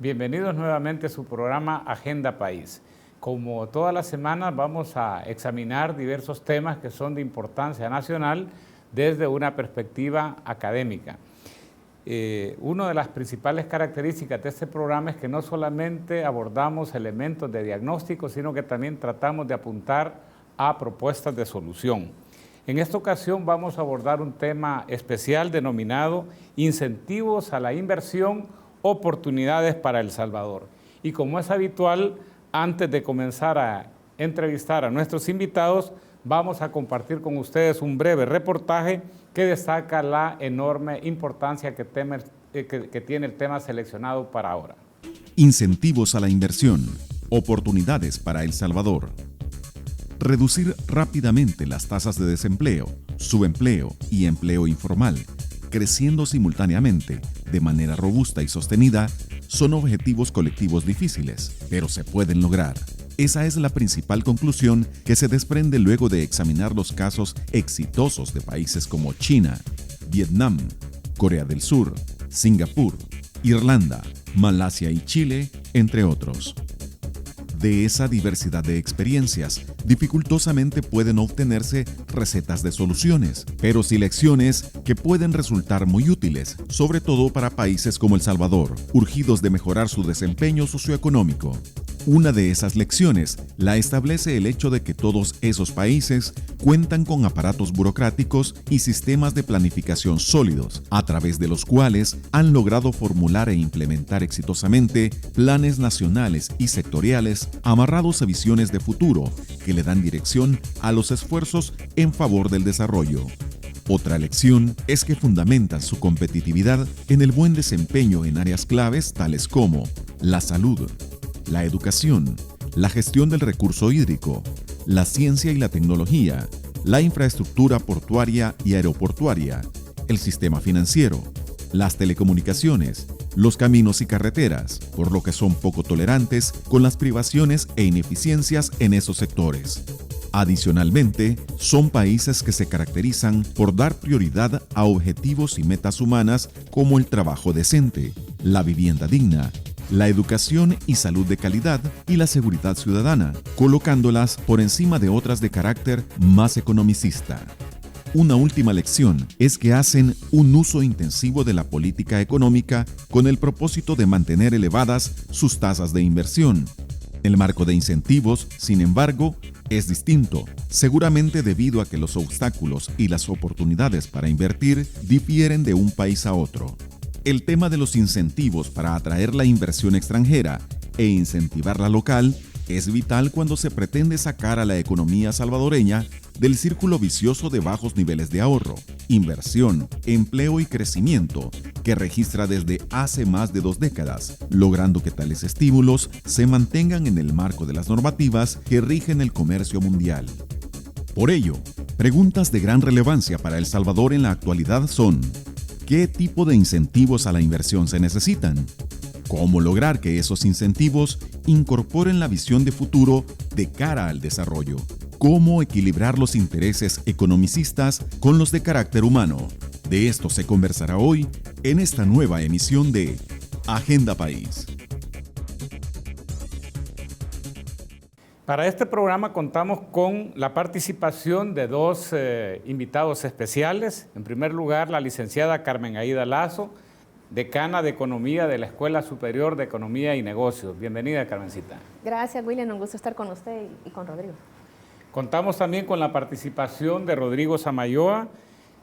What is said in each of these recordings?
Bienvenidos nuevamente a su programa Agenda País. Como todas las semanas vamos a examinar diversos temas que son de importancia nacional desde una perspectiva académica. Una de las principales características de este programa es que no solamente abordamos elementos de diagnóstico, sino que también tratamos de apuntar a propuestas de solución. En esta ocasión vamos a abordar un tema especial denominado Incentivos a la Inversión, Oportunidades para El Salvador. Y como es habitual, antes de comenzar a entrevistar a nuestros invitados, vamos a compartir con ustedes un breve reportaje que destaca la enorme importancia que tiene el tema seleccionado para ahora. Incentivos a la inversión, oportunidades para El Salvador. Reducir rápidamente las tasas de desempleo, subempleo y empleo informal, creciendo simultáneamente de manera robusta y sostenida, son objetivos colectivos difíciles, pero se pueden lograr. Esa es la principal conclusión que se desprende luego de examinar los casos exitosos de países como China, Vietnam, Corea del Sur, Singapur, Irlanda, Malasia y Chile, entre otros. De esa diversidad de experiencias, dificultosamente pueden obtenerse recetas de soluciones, pero sí lecciones que pueden resultar muy útiles, sobre todo para países como El Salvador, urgidos de mejorar su desempeño socioeconómico. Una de esas lecciones la establece el hecho de que todos esos países cuentan con aparatos burocráticos y sistemas de planificación sólidos, a través de los cuales han logrado formular e implementar exitosamente planes nacionales y sectoriales amarrados a visiones de futuro que le dan dirección a los esfuerzos en favor del desarrollo. Otra lección es que fundamentan su competitividad en el buen desempeño en áreas claves tales como la salud, la educación, la gestión del recurso hídrico, la ciencia y la tecnología, la infraestructura portuaria y aeroportuaria, el sistema financiero, las telecomunicaciones, los caminos y carreteras, por lo que son poco tolerantes con las privaciones e ineficiencias en esos sectores. Adicionalmente, son países que se caracterizan por dar prioridad a objetivos y metas humanas como el trabajo decente, la vivienda digna, la educación y salud de calidad y la seguridad ciudadana, colocándolas por encima de otras de carácter más economicista. Una última lección es que hacen un uso intensivo de la política económica con el propósito de mantener elevadas sus tasas de inversión. El marco de incentivos, sin embargo, es distinto, seguramente debido a que los obstáculos y las oportunidades para invertir difieren de un país a otro. El tema de los incentivos para atraer la inversión extranjera e incentivar la local es vital cuando se pretende sacar a la economía salvadoreña del círculo vicioso de bajos niveles de ahorro, inversión, empleo y crecimiento que registra desde hace más de 2 décadas, logrando que tales estímulos se mantengan en el marco de las normativas que rigen el comercio mundial. Por ello, preguntas de gran relevancia para El Salvador en la actualidad son: ¿qué tipo de incentivos a la inversión se necesitan? ¿Cómo lograr que esos incentivos incorporen la visión de futuro de cara al desarrollo? ¿Cómo equilibrar los intereses economicistas con los de carácter humano? De esto se conversará hoy en esta nueva emisión de Agenda País. Para este programa contamos con la participación de dos invitados especiales. En primer lugar, la licenciada Carmen Aida Lazo, decana de Economía de la Escuela Superior de Economía y Negocios. Bienvenida, Carmencita. Gracias, William. Un gusto estar con usted y con Rodrigo. Contamos también con la participación de Rodrigo Samayoa,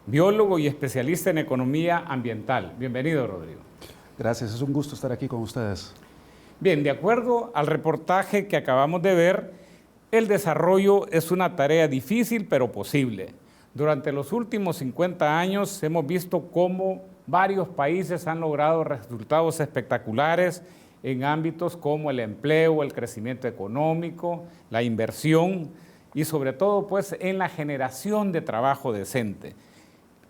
biólogo y especialista en economía ambiental. Bienvenido, Rodrigo. Gracias, es un gusto estar aquí con ustedes. Bien, de acuerdo al reportaje que acabamos de ver, el desarrollo es una tarea difícil pero posible. Durante los últimos 50 años hemos visto cómo varios países han logrado resultados espectaculares en ámbitos como el empleo, el crecimiento económico, la inversión y sobre todo pues en la generación de trabajo decente.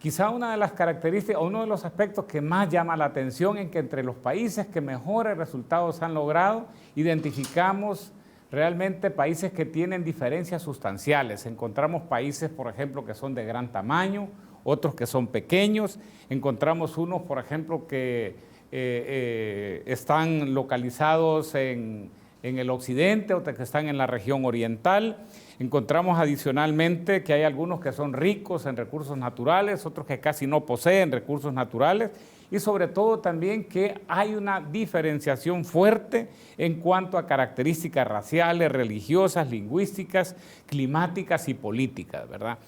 Quizá una de las características, uno de los aspectos que más llama la atención es que entre los países que mejores resultados han logrado, identificamos realmente países que tienen diferencias sustanciales. Encontramos países, por ejemplo, que son de gran tamaño, otros que son pequeños, encontramos unos, por ejemplo, que están localizados en el occidente, otros que están en la región oriental. Encontramos adicionalmente que hay algunos que son ricos en recursos naturales, otros que casi no poseen recursos naturales, y sobre todo también que hay una diferenciación fuerte en cuanto a características raciales, religiosas, lingüísticas, climáticas y políticas, ¿verdad?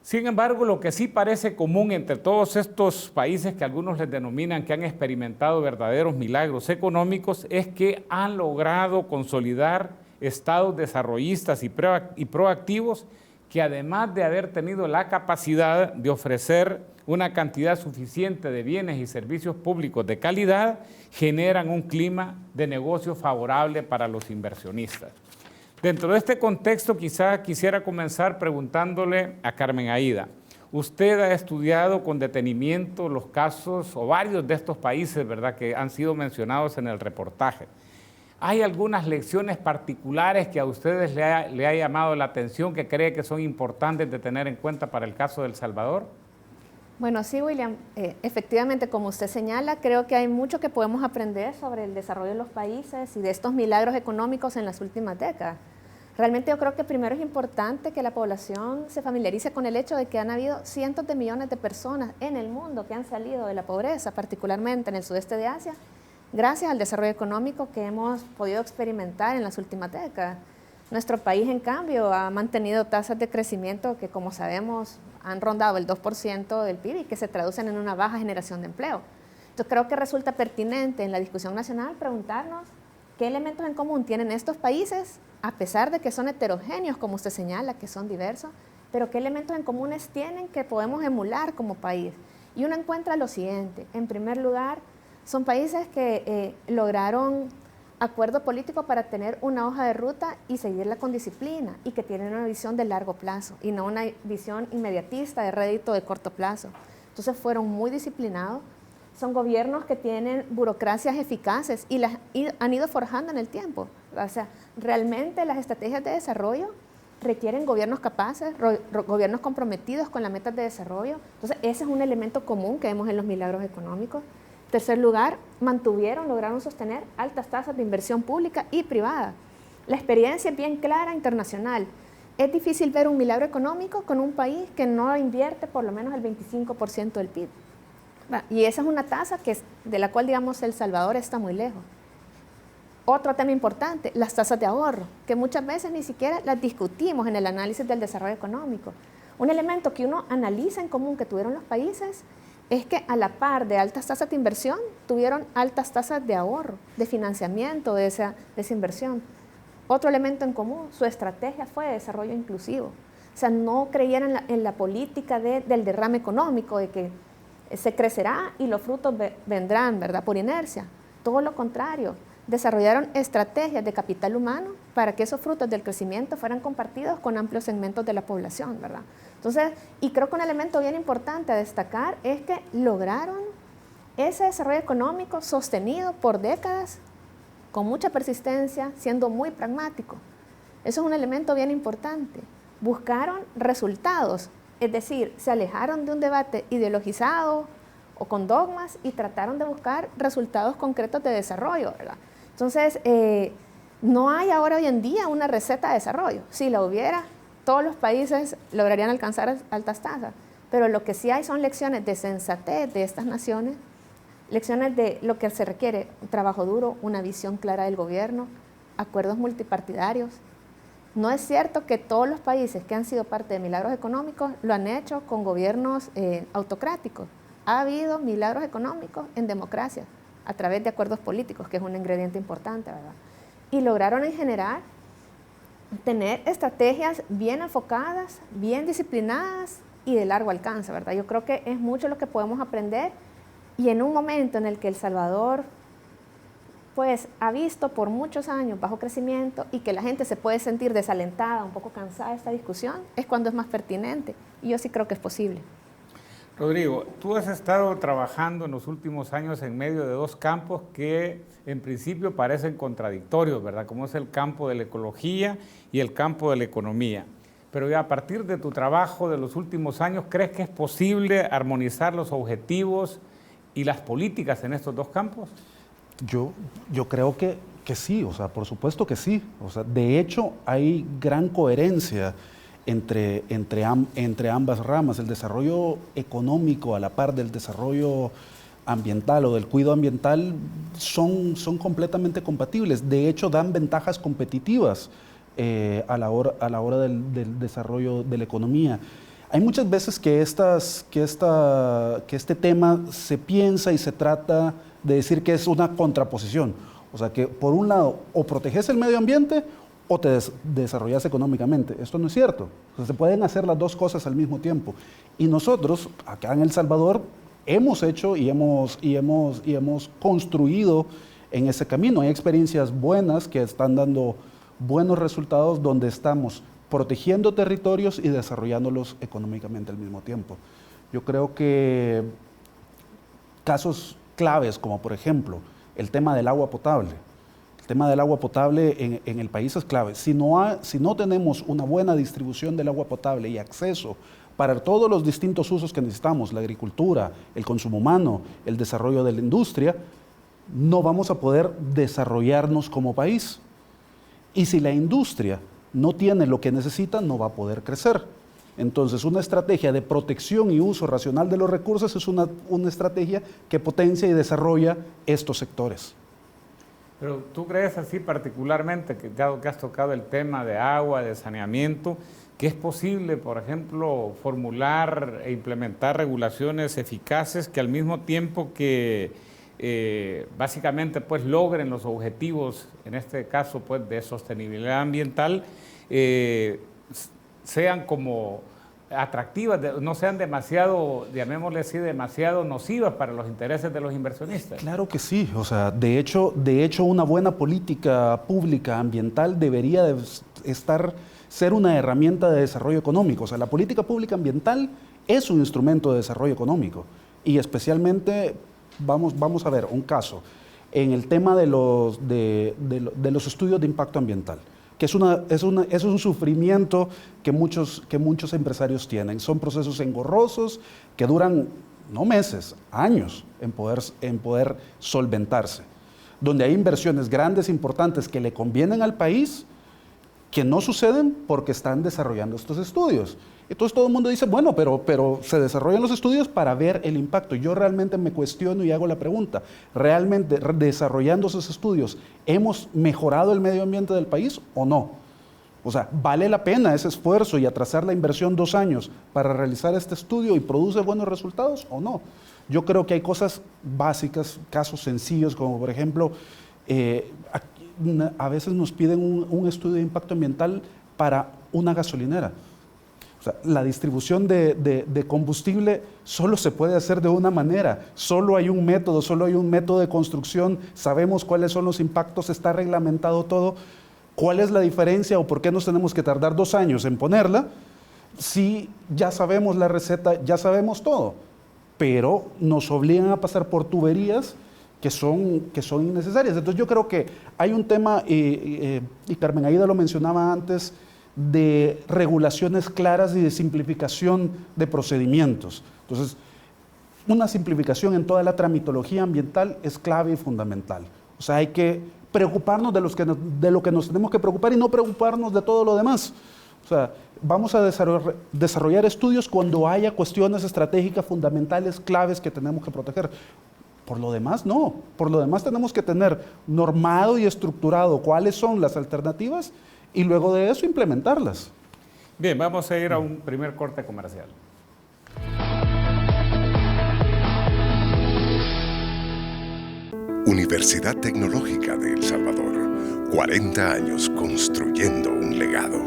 Sin embargo, lo que sí parece común entre todos estos países que algunos les denominan que han experimentado verdaderos milagros económicos es que han logrado consolidar estados desarrollistas y proactivos que, además de haber tenido la capacidad de ofrecer una cantidad suficiente de bienes y servicios públicos de calidad, generan un clima de negocio favorable para los inversionistas. Dentro de este contexto, quizá quisiera comenzar preguntándole a Carmen Aída. Usted ha estudiado con detenimiento los casos o varios de estos países, ¿verdad?, que han sido mencionados en el reportaje. ¿Hay algunas lecciones particulares que a ustedes le ha llamado la atención, que cree que son importantes de tener en cuenta para el caso de El Salvador? Bueno, sí, William, efectivamente, como usted señala, creo que hay mucho que podemos aprender sobre el desarrollo de los países y de estos milagros económicos en las últimas décadas. Realmente yo creo que primero es importante que la población se familiarice con el hecho de que han habido cientos de millones de personas en el mundo que han salido de la pobreza, particularmente en el sudeste de Asia, gracias al desarrollo económico que hemos podido experimentar en las últimas décadas. Nuestro país, en cambio, ha mantenido tasas de crecimiento que, como sabemos, han rondado el 2% del PIB y que se traducen en una baja generación de empleo. Entonces, creo que resulta pertinente en la discusión nacional preguntarnos qué elementos en común tienen estos países, a pesar de que son heterogéneos, como usted señala, que son diversos, pero qué elementos en comunes tienen que podemos emular como país. Y uno encuentra lo siguiente: en primer lugar, son países que lograron acuerdo político para tener una hoja de ruta y seguirla con disciplina, y que tienen una visión de largo plazo y no una visión inmediatista de rédito de corto plazo. Entonces fueron muy disciplinados, son gobiernos que tienen burocracias eficaces y las han ido forjando en el tiempo. O sea, realmente las estrategias de desarrollo requieren gobiernos capaces, gobiernos comprometidos con las metas de desarrollo. Entonces ese es un elemento común que vemos en los milagros económicos. En tercer lugar, lograron sostener altas tasas de inversión pública y privada. La experiencia es bien clara internacional. Es difícil ver un milagro económico con un país que no invierte por lo menos el 25% del PIB. Y esa es una tasa de la cual, digamos, El Salvador está muy lejos. Otro tema importante, las tasas de ahorro, que muchas veces ni siquiera las discutimos en el análisis del desarrollo económico. Un elemento que uno analiza en común que tuvieron los países es que, a la par de altas tasas de inversión, tuvieron altas tasas de ahorro, de financiamiento de esa inversión. Otro elemento en común, su estrategia fue de desarrollo inclusivo. O sea, no creyeron en la política del derrame económico, de que se crecerá y los frutos vendrán, ¿verdad?, por inercia. Todo lo contrario, desarrollaron estrategias de capital humano para que esos frutos del crecimiento fueran compartidos con amplios segmentos de la población, ¿verdad? Entonces, y creo que un elemento bien importante a destacar es que lograron ese desarrollo económico sostenido por décadas, con mucha persistencia, siendo muy pragmático. Eso es un elemento bien importante. Buscaron resultados, es decir, se alejaron de un debate ideologizado o con dogmas y trataron de buscar resultados concretos de desarrollo, ¿verdad? Entonces, no hay ahora hoy en día una receta de desarrollo. Si la hubiera, todos los países lograrían alcanzar altas tasas, pero lo que sí hay son lecciones de sensatez de estas naciones, lecciones de lo que se requiere: un trabajo duro, una visión clara del gobierno, acuerdos multipartidarios. No es cierto que todos los países que han sido parte de milagros económicos lo han hecho con gobiernos autocráticos. Ha habido milagros económicos en democracia, a través de acuerdos políticos, que es un ingrediente importante, ¿verdad? Y lograron en general tener estrategias bien enfocadas, bien disciplinadas y de largo alcance, ¿verdad? Yo creo que es mucho lo que podemos aprender, y en un momento en el que El Salvador pues ha visto por muchos años bajo crecimiento y que la gente se puede sentir desalentada, un poco cansada de esta discusión, es cuando es más pertinente, y yo sí creo que es posible. Rodrigo, tú has estado trabajando en los últimos años en medio de dos campos que en principio parecen contradictorios, ¿verdad? Como es el campo de la ecología y el campo de la economía. Pero ya a partir de tu trabajo de los últimos años, ¿crees que es posible armonizar los objetivos y las políticas en estos dos campos? Yo creo que sí, o sea, por supuesto que sí. O sea, de hecho, hay gran coherencia entre ambas ramas. El desarrollo económico a la par del desarrollo ambiental o del cuidado ambiental son completamente compatibles. De hecho, dan ventajas competitivas a la hora del desarrollo de la economía. Hay muchas veces que este tema se piensa y se trata de decir que es una contraposición. O sea, que por un lado, o proteges el medio ambiente o te desarrollas económicamente. Esto no es cierto. O sea, se pueden hacer las dos cosas al mismo tiempo. Y nosotros, acá en El Salvador, hemos hecho y hemos construido en ese camino. Hay experiencias buenas que están dando buenos resultados donde estamos protegiendo territorios y desarrollándolos económicamente al mismo tiempo. Yo creo que casos claves, como por ejemplo el tema del agua potable. El tema del agua potable en el país es clave. Si no tenemos una buena distribución del agua potable y acceso para todos los distintos usos que necesitamos, la agricultura, el consumo humano, el desarrollo de la industria, no vamos a poder desarrollarnos como país. Y si la industria no tiene lo que necesita, no va a poder crecer. Entonces, una estrategia de protección y uso racional de los recursos es una estrategia que potencia y desarrolla estos sectores. Pero tú crees así particularmente, que dado que has tocado el tema de agua, de saneamiento, que es posible, por ejemplo, formular e implementar regulaciones eficaces que al mismo tiempo que básicamente pues logren los objetivos, en este caso pues de sostenibilidad ambiental, sean como atractivas, no sean demasiado, llamémosle así, demasiado nocivas para los intereses de los inversionistas? Claro que sí. O sea, de hecho una buena política pública ambiental debería ser una herramienta de desarrollo económico. O sea, la política pública ambiental es un instrumento de desarrollo económico. Y especialmente, vamos a ver un caso, en el tema de los estudios de impacto ambiental, que es un sufrimiento que muchos empresarios tienen. Son procesos engorrosos que duran no meses, años en poder solventarse, donde hay inversiones grandes, importantes, que le convienen al país, que no suceden porque están desarrollando estos estudios. Entonces todo el mundo dice, bueno, pero se desarrollan los estudios para ver el impacto. Yo realmente me cuestiono y hago la pregunta, ¿realmente desarrollando esos estudios hemos mejorado el medio ambiente del país o no? O sea, ¿vale la pena ese esfuerzo y atrasar la inversión 2 años para realizar este estudio y produce buenos resultados o no? Yo creo que hay cosas básicas, casos sencillos, como por ejemplo, a veces nos piden un estudio de impacto ambiental para una gasolinera. O sea, la distribución de combustible solo se puede hacer de una manera, solo hay un método de construcción, sabemos cuáles son los impactos, está reglamentado todo. ¿Cuál es la diferencia o por qué nos tenemos que tardar 2 años en ponerla? Si ya sabemos la receta, ya sabemos todo, pero nos obligan a pasar por tuberías que son innecesarias. Entonces yo creo que hay un tema, y Carmen Aida lo mencionaba antes, de regulaciones claras y de simplificación de procedimientos. Entonces, una simplificación en toda la tramitología ambiental es clave y fundamental. O sea, hay que preocuparnos de lo que nos tenemos que preocupar y no preocuparnos de todo lo demás. O sea, vamos a desarrollar estudios cuando haya cuestiones estratégicas fundamentales, claves que tenemos que proteger. Por lo demás, no. Por lo demás tenemos que tener normado y estructurado cuáles son las alternativas y luego de eso implementarlas. Bien, vamos a ir a un primer corte comercial. Universidad Tecnológica de El Salvador, 40 años construyendo un legado.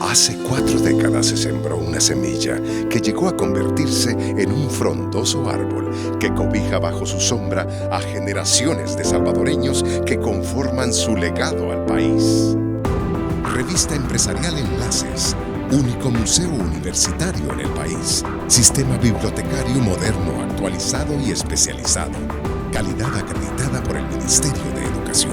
Hace 4 décadas se sembró una semilla que llegó a convertirse en un frondoso árbol que cobija bajo su sombra a generaciones de salvadoreños que conforman su legado al país. Revista empresarial Enlaces, único museo universitario en el país. Sistema bibliotecario moderno, actualizado y especializado. Calidad acreditada por el Ministerio de Educación.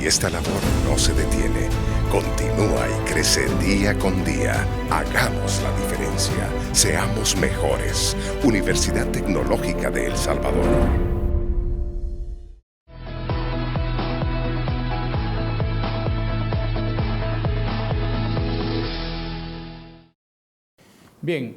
Y esta labor no se detiene. continúa y crece día con día. Hagamos la diferencia. Seamos mejores. Universidad Tecnológica de El Salvador. Bien,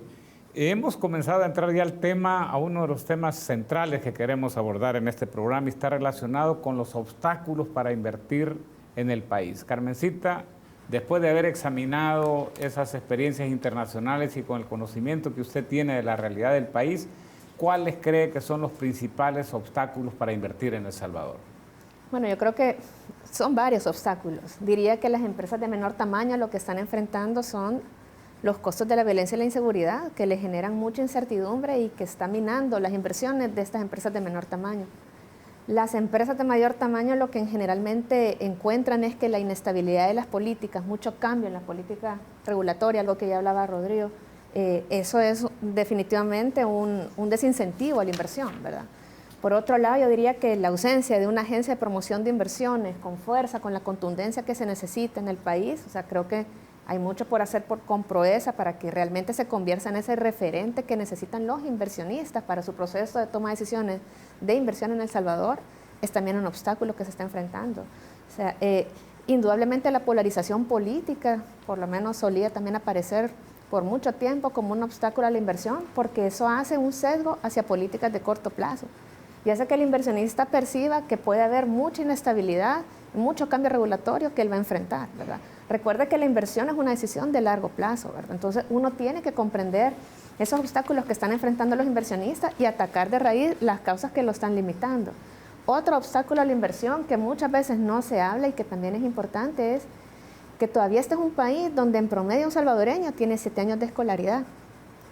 hemos comenzado a entrar ya al tema, a uno de los temas centrales que queremos abordar en este programa y está relacionado con los obstáculos para invertir en el país. Carmencita, después de haber examinado esas experiencias internacionales y con el conocimiento que usted tiene de la realidad del país, ¿cuáles cree que son los principales obstáculos para invertir en El Salvador? Bueno, yo creo que son varios obstáculos. Diría que las empresas de menor tamaño lo que están enfrentando son los costos de la violencia y la inseguridad, que le generan mucha incertidumbre y que está minando las inversiones de estas empresas de menor tamaño. Las empresas de mayor tamaño lo que generalmente encuentran es que la inestabilidad de las políticas, mucho cambio en la política regulatoria, algo que ya hablaba Rodrigo, eso es definitivamente un desincentivo a la inversión, ¿verdad? Por otro lado, yo diría que la ausencia de una agencia de promoción de inversiones con fuerza, con la contundencia que se necesita en el país, o sea, creo que hay mucho por hacer con Proesa para que realmente se convierta en ese referente que necesitan los inversionistas para su proceso de toma de decisiones de inversión en El Salvador, es también un obstáculo que se está enfrentando. O sea, indudablemente la polarización política, por lo menos solía también aparecer por mucho tiempo como un obstáculo a la inversión, porque eso hace un sesgo hacia políticas de corto plazo y hace que el inversionista perciba que puede haber mucha inestabilidad, mucho cambio regulatorio que él va a enfrentar, ¿verdad? Recuerde que la inversión es una decisión de largo plazo, ¿verdad? Entonces uno tiene que comprender esos obstáculos que están enfrentando los inversionistas y atacar de raíz las causas que lo están limitando. Otro obstáculo a la inversión que muchas veces no se habla y que también es importante es que todavía este es un país donde en promedio un salvadoreño tiene 7 años de escolaridad.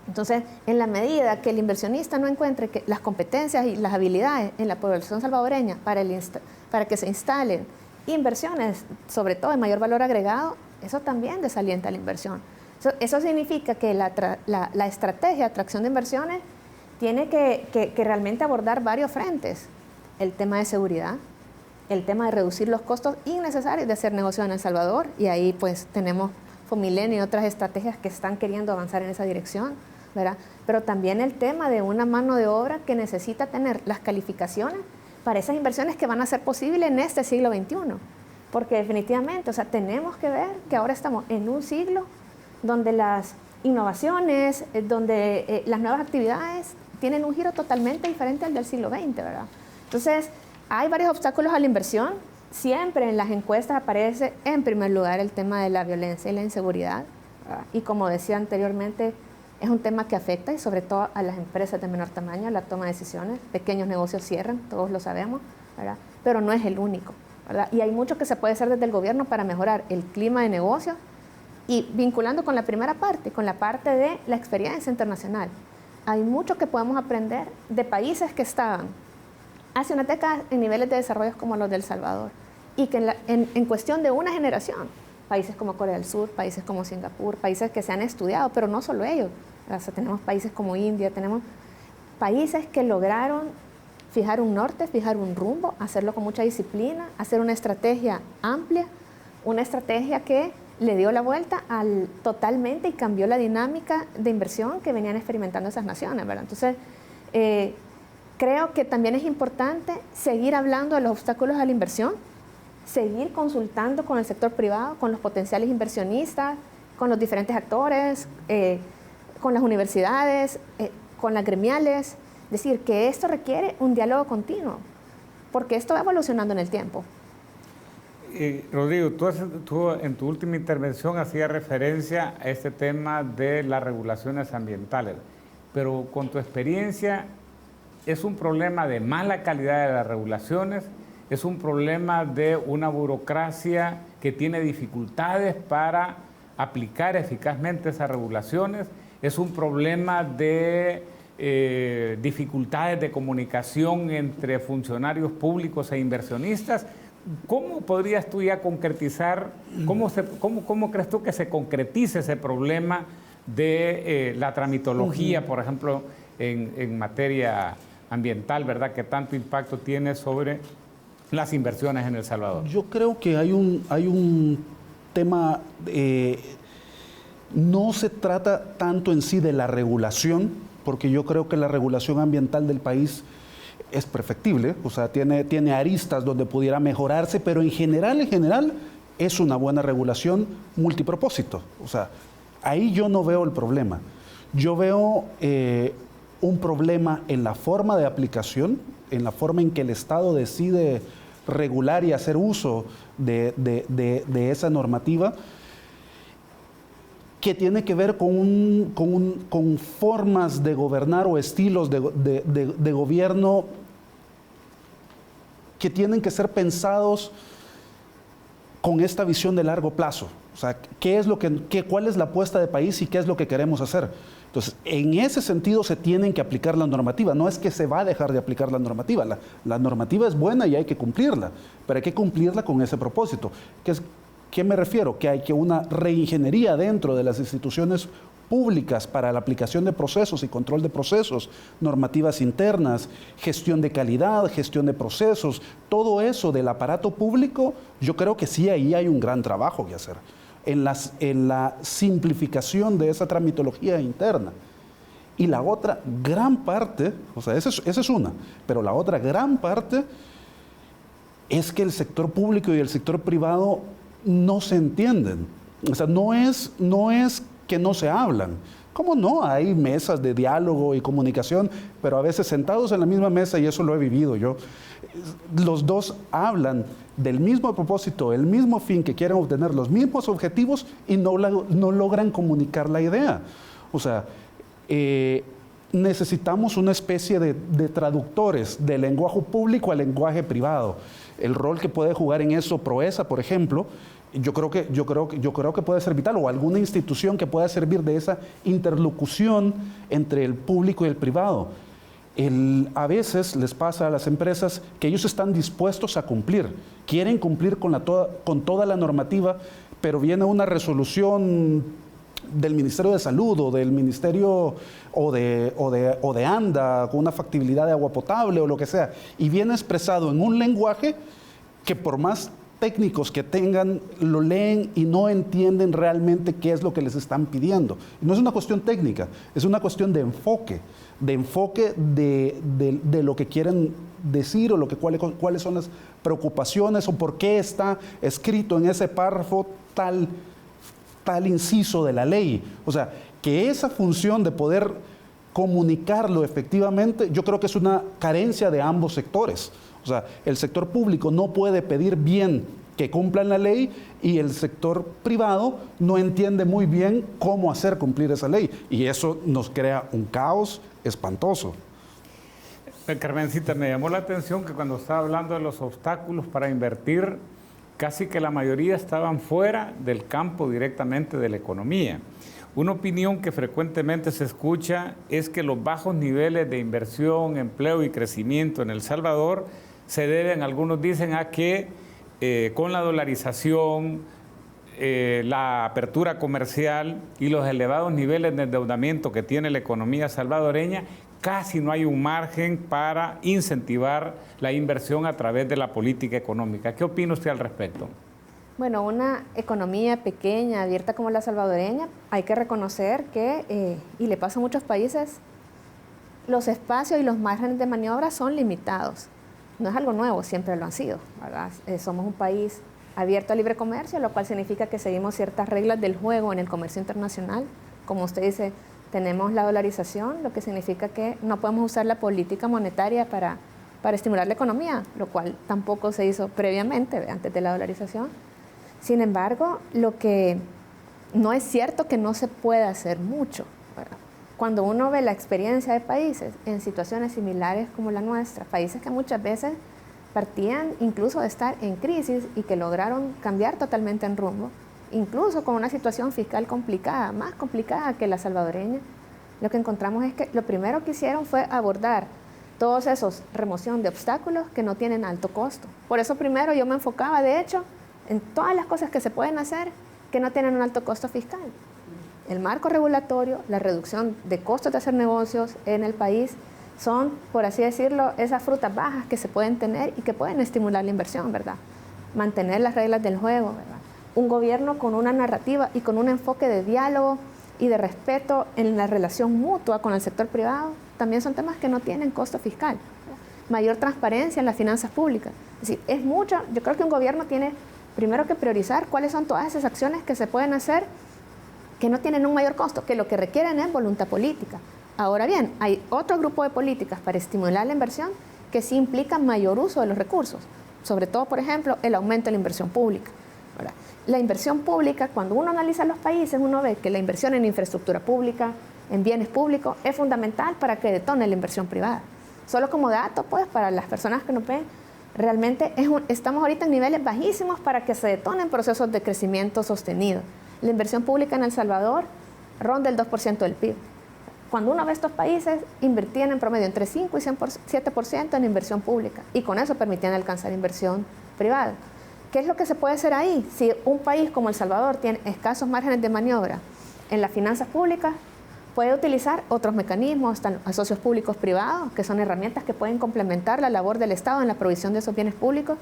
Entonces, en la medida que el inversionista no encuentre que las competencias y las habilidades en la población salvadoreña para que se instalen inversiones, sobre todo de mayor valor agregado, eso también desalienta la inversión. Eso significa que la estrategia de atracción de inversiones tiene que realmente abordar varios frentes. El tema de seguridad, el tema de reducir los costos innecesarios de hacer negocio en El Salvador, y ahí pues tenemos Fomilenio y otras estrategias que están queriendo avanzar en esa dirección, ¿verdad? Pero también el tema de una mano de obra que necesita tener las calificaciones para esas inversiones que van a ser posibles en este siglo XXI. Porque definitivamente, o sea, tenemos que ver que ahora estamos en un siglo donde las innovaciones, donde las nuevas actividades tienen un giro totalmente diferente al del siglo XX, ¿verdad? Entonces, hay varios obstáculos a la inversión. Siempre en las encuestas aparece en primer lugar el tema de la violencia y la inseguridad, ¿verdad? Y como decía anteriormente, es un tema que afecta y sobre todo a las empresas de menor tamaño, la toma de decisiones. Pequeños negocios cierran, todos lo sabemos, ¿verdad? Pero no es el único, ¿verdad? Y hay mucho que se puede hacer desde el gobierno para mejorar el clima de negocio y vinculando con la primera parte, con la parte de la experiencia internacional. Hay mucho que podemos aprender de países que estaban hace una década en niveles de desarrollo como los de El Salvador y que en cuestión de una generación, países como Corea del Sur, países como Singapur, países que se han estudiado, pero no solo ellos, o sea, tenemos países como India, tenemos países que lograron fijar un norte, fijar un rumbo, hacerlo con mucha disciplina, hacer una estrategia amplia, una estrategia que le dio la vuelta totalmente y cambió la dinámica de inversión que venían experimentando esas naciones, ¿verdad? Entonces, creo que también es importante seguir hablando de los obstáculos a la inversión, seguir consultando con el sector privado, con los potenciales inversionistas, con los diferentes actores, con las universidades, con las gremiales. Es decir, que esto requiere un diálogo continuo, porque esto va evolucionando en el tiempo. Rodrigo, tú en tu última intervención hacías referencia a este tema de las regulaciones ambientales, pero con tu experiencia, ¿es un problema de mala calidad de las regulaciones? ¿Es un problema de una burocracia que tiene dificultades para aplicar eficazmente esas regulaciones? ¿Es un problema de dificultades de comunicación entre funcionarios públicos e inversionistas? ¿Cómo podrías tú ya concretizar, cómo crees tú que se concretice ese problema de la tramitología, por ejemplo, en materia ambiental, ¿verdad? Que tanto impacto tiene sobre las inversiones en El Salvador. Yo creo que hay un tema, no se trata tanto en sí de la regulación, porque yo creo que la regulación ambiental del país es perfectible, o sea, tiene aristas donde pudiera mejorarse, pero en general es una buena regulación multipropósito. O sea, ahí yo no veo el problema. Yo veo un problema en la forma de aplicación, en la forma en que el Estado decide regular y hacer uso de esa normativa, que tiene que ver con formas de gobernar o estilos de gobierno que tienen que ser pensados con esta visión de largo plazo. O sea, ¿cuál es la apuesta de país y qué es lo que queremos hacer? Entonces, en ese sentido se tienen que aplicar la normativa. No es que se va a dejar de aplicar la normativa. La normativa es buena y hay que cumplirla, pero hay que cumplirla con ese propósito. ¿Qué me refiero? Que hay que una reingeniería dentro de las instituciones públicas para la aplicación de procesos y control de procesos, normativas internas, gestión de calidad, gestión de procesos, todo eso del aparato público, yo creo que sí, ahí hay un gran trabajo que hacer, en la simplificación de esa tramitología interna. Y la otra gran parte, o sea, esa es una, pero la otra gran parte es que el sector público y el sector privado no se entienden. O sea, no es que no se hablan. ¿Cómo no? Hay mesas de diálogo y comunicación, pero a veces sentados en la misma mesa, y eso lo he vivido yo, los dos hablan del mismo propósito, el mismo fin, que quieren obtener los mismos objetivos y no logran comunicar la idea. O sea, necesitamos una especie de traductores del lenguaje público al lenguaje privado. El rol que puede jugar en eso Proesa, por ejemplo, yo creo que puede ser vital, o alguna institución que pueda servir de esa interlocución entre el público y el privado. A veces les pasa a las empresas que ellos están dispuestos a cumplir, quieren cumplir con toda la normativa, pero viene una resolución del Ministerio de Salud o del Ministerio o de ANDA con una factibilidad de agua potable o lo que sea, y viene expresado en un lenguaje que por más técnicos que tengan, lo leen y no entienden realmente qué es lo que les están pidiendo. Y no es una cuestión técnica, es una cuestión de enfoque de lo que quieren decir o cuáles son las preocupaciones o por qué está escrito en ese párrafo tal inciso de la ley. O sea, que esa función de poder comunicarlo efectivamente, yo creo que es una carencia de ambos sectores. O sea, el sector público no puede pedir bien que cumplan la ley y el sector privado no entiende muy bien cómo hacer cumplir esa ley. Y eso nos crea un caos espantoso. Carmencita, me llamó la atención que cuando estaba hablando de los obstáculos para invertir, casi que la mayoría estaban fuera del campo directamente de la economía. Una opinión que frecuentemente se escucha es que los bajos niveles de inversión, empleo y crecimiento en El Salvador se deben, algunos dicen, a que con la dolarización, la apertura comercial y los elevados niveles de endeudamiento que tiene la economía salvadoreña, casi no hay un margen para incentivar la inversión a través de la política económica. ¿Qué opina usted al respecto? Bueno, una economía pequeña, abierta como la salvadoreña, hay que reconocer que, y le pasa a muchos países, los espacios y los márgenes de maniobra son limitados. No es algo nuevo, siempre lo han sido, ¿verdad? Somos un país abierto a libre comercio, lo cual significa que seguimos ciertas reglas del juego en el comercio internacional. Como usted dice, tenemos la dolarización, lo que significa que no podemos usar la política monetaria para estimular la economía, lo cual tampoco se hizo previamente, antes de la dolarización. Sin embargo, lo que no es cierto que no se pueda hacer mucho, ¿verdad? Cuando uno ve la experiencia de países en situaciones similares como la nuestra, países que muchas veces partían incluso de estar en crisis y que lograron cambiar totalmente en rumbo, incluso con una situación fiscal complicada, más complicada que la salvadoreña, lo que encontramos es que lo primero que hicieron fue abordar todos esos remoción de obstáculos que no tienen alto costo. Por eso primero yo me enfocaba, de hecho, en todas las cosas que se pueden hacer que no tienen un alto costo fiscal. El marco regulatorio, la reducción de costos de hacer negocios en el país son, por así decirlo, esas frutas bajas que se pueden tener y que pueden estimular la inversión, ¿verdad? Mantener las reglas del juego, ¿verdad? un gobierno con una narrativa y con un enfoque de diálogo y de respeto en la relación mutua con el sector privado, también son temas que no tienen costo fiscal. Mayor transparencia en las finanzas públicas. Es decir, es mucho. Yo creo que un gobierno tiene primero que priorizar cuáles son todas esas acciones que se pueden hacer que no tienen un mayor costo, que lo que requieren es voluntad política. Ahora bien, hay otro grupo de políticas para estimular la inversión que sí implican mayor uso de los recursos, sobre todo, por ejemplo, el aumento de la inversión pública. ¿Verdad? La inversión pública, cuando uno analiza los países, uno ve que la inversión en infraestructura pública, en bienes públicos, es fundamental para que detone la inversión privada. Solo como dato, pues, para las personas que nos ven, realmente estamos ahorita en niveles bajísimos para que se detonen procesos de crecimiento sostenido. La inversión pública en El Salvador ronda el 2% del PIB. Cuando uno ve estos países, invertían en promedio entre 5 y 7% en inversión pública y con eso permitían alcanzar inversión privada. ¿Qué es lo que se puede hacer ahí? Si un país como El Salvador tiene escasos márgenes de maniobra en las finanzas públicas, puede utilizar otros mecanismos, están los socios públicos privados, que son herramientas que pueden complementar la labor del Estado en la provisión de esos bienes públicos.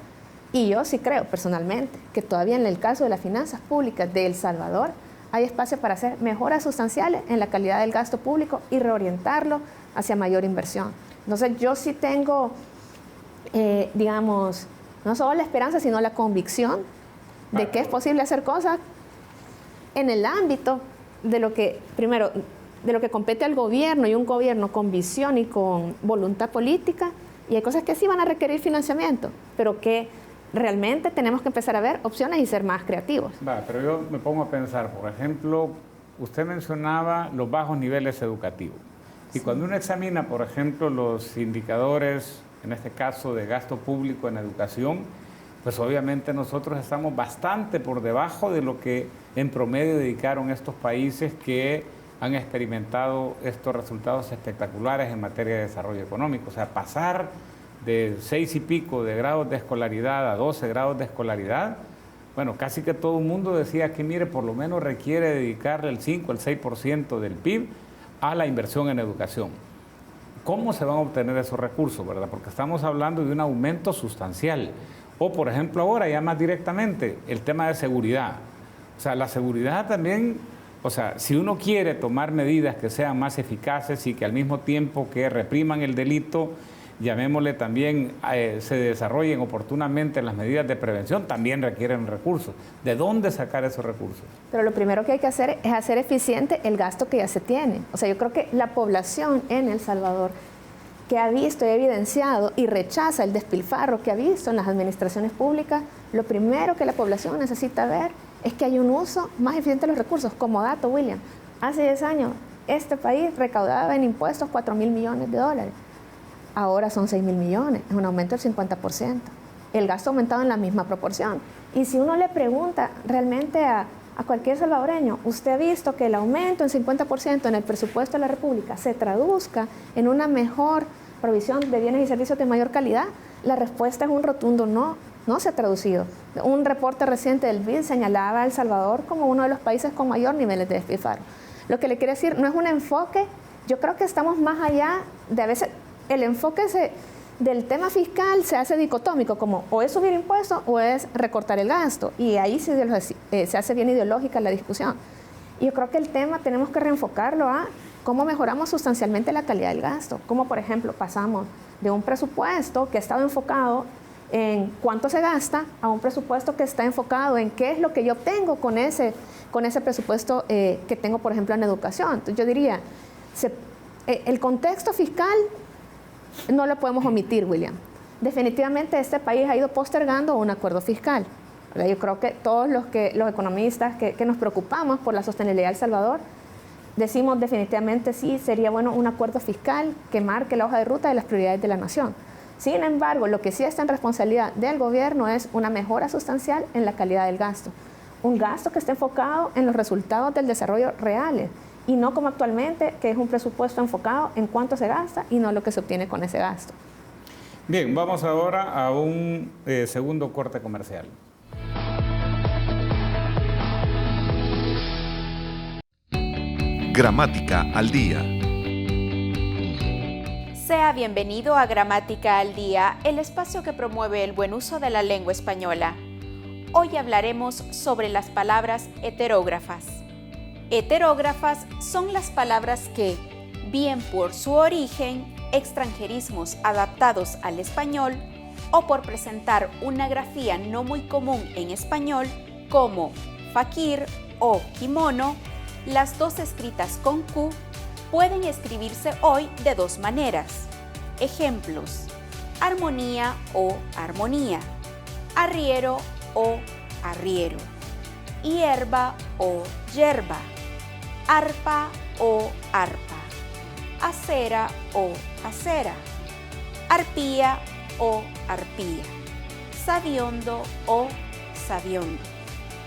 Y yo sí creo personalmente que todavía en el caso de las finanzas públicas de El Salvador hay espacio para hacer mejoras sustanciales en la calidad del gasto público y reorientarlo hacia mayor inversión. Entonces yo sí tengo, digamos, no solo la esperanza, sino la convicción de que es posible hacer cosas en el ámbito de lo que, primero, de lo que compete al gobierno y un gobierno con visión y con voluntad política. Y hay cosas que sí van a requerir financiamiento, pero que realmente tenemos que empezar a ver opciones y ser más creativos. Pero yo me pongo a pensar, por ejemplo, usted mencionaba los bajos niveles educativos. Y cuando uno examina, por ejemplo, los indicadores, en este caso de gasto público en educación, pues obviamente nosotros estamos bastante por debajo de lo que en promedio dedicaron estos países que han experimentado estos resultados espectaculares en materia de desarrollo económico. O sea, pasar de 6 y pico de grados de escolaridad a 12 grados de escolaridad, bueno, casi que todo el mundo decía que, mire, por lo menos requiere dedicarle el 5, el 6% del PIB a la inversión en educación. ¿Cómo se van a obtener esos recursos, verdad? Porque estamos hablando de un aumento sustancial. O, por ejemplo, ahora ya más directamente, el tema de seguridad. O sea, la seguridad también, o sea, si uno quiere tomar medidas que sean más eficaces y que al mismo tiempo que repriman el delito, llamémosle también, se desarrollen oportunamente las medidas de prevención, también requieren recursos. ¿De dónde sacar esos recursos? Pero lo primero que hay que hacer es hacer eficiente el gasto que ya se tiene. O sea, yo creo que la población en El Salvador que ha visto y evidenciado y rechaza el despilfarro que ha visto en las administraciones públicas, lo primero que la población necesita ver es que hay un uso más eficiente de los recursos. Como dato, William, hace 10 años este país recaudaba en impuestos 4.000 millones de dólares. Ahora son 6.000 millones, es un aumento del 50%. El gasto ha aumentado en la misma proporción. Y si uno le pregunta realmente a cualquier salvadoreño, ¿usted ha visto que el aumento en 50% en el presupuesto de la República se traduzca en una mejor provisión de bienes y servicios de mayor calidad? La respuesta es un rotundo no, no se ha traducido. Un reporte reciente del BID señalaba a El Salvador como uno de los países con mayor niveles de despilfarro. Lo que le quiero decir no es un enfoque, yo creo que estamos más allá de a veces. El enfoque del tema fiscal se hace dicotómico, como o es subir impuestos o es recortar el gasto. Y ahí se hace bien ideológica la discusión. Y yo creo que el tema tenemos que reenfocarlo a cómo mejoramos sustancialmente la calidad del gasto. Como, por ejemplo, pasamos de un presupuesto que estaba enfocado en cuánto se gasta a un presupuesto que está enfocado en qué es lo que yo obtengo con ese presupuesto que tengo, por ejemplo, en educación. Entonces, yo diría, el contexto fiscal no lo podemos omitir, William. Definitivamente este país ha ido postergando un acuerdo fiscal. Yo creo que todos los economistas que nos preocupamos por la sostenibilidad de El Salvador, decimos definitivamente sí, sería bueno un acuerdo fiscal que marque la hoja de ruta de las prioridades de la nación. Sin embargo, lo que sí está en responsabilidad del gobierno es una mejora sustancial en la calidad del gasto. Un gasto que esté enfocado en los resultados del desarrollo reales. Y no como actualmente, que es un presupuesto enfocado en cuánto se gasta y no lo que se obtiene con ese gasto. Bien, vamos ahora a un segundo corte comercial. Gramática al día. Sea bienvenido a Gramática al Día, el espacio que promueve el buen uso de la lengua española. Hoy hablaremos sobre las palabras heterógrafas. Heterógrafas son las palabras que, bien por su origen, extranjerismos adaptados al español, o por presentar una grafía no muy común en español, como faquir o kimono, las dos escritas con Q, pueden escribirse hoy de dos maneras. Ejemplos: armonía o armonía, arriero o arriero, hierba o yerba, arpa o arpa, acera o acera, arpía o arpía, sabiondo o sabiondo.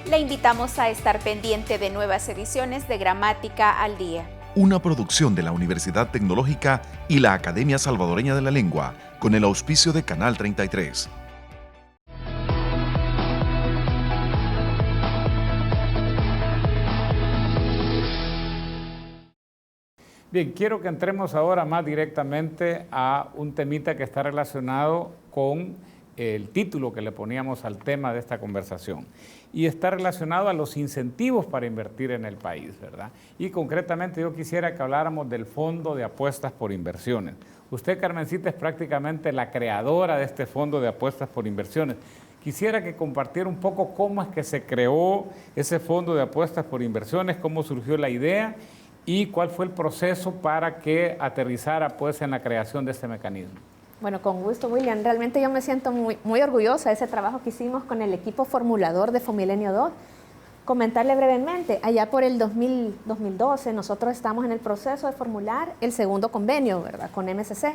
Le invitamos a estar pendiente de nuevas ediciones de Gramática al Día. Una producción de la Universidad Tecnológica y la Academia Salvadoreña de la Lengua, con el auspicio de Canal 33. Bien, quiero que entremos ahora más directamente a un temita que está relacionado con el título que le poníamos al tema de esta conversación, y está relacionado a los incentivos para invertir en el país, ¿verdad? Y concretamente yo quisiera que habláramos del Fondo de Apuestas por Inversiones. Usted, Carmencita, es prácticamente la creadora de este Fondo de Apuestas por Inversiones. Quisiera que compartiera un poco cómo es que se creó ese Fondo de Apuestas por Inversiones, cómo surgió la idea y cuál fue el proceso para que aterrizara pues en la creación de este mecanismo. Bueno, con gusto, William. Realmente yo me siento muy orgullosa de ese trabajo que hicimos con el equipo formulador de Fomilenio 2. Comentarle brevemente, allá por el 2012 nosotros estamos en el proceso de formular el segundo convenio, ¿verdad?, con MSC.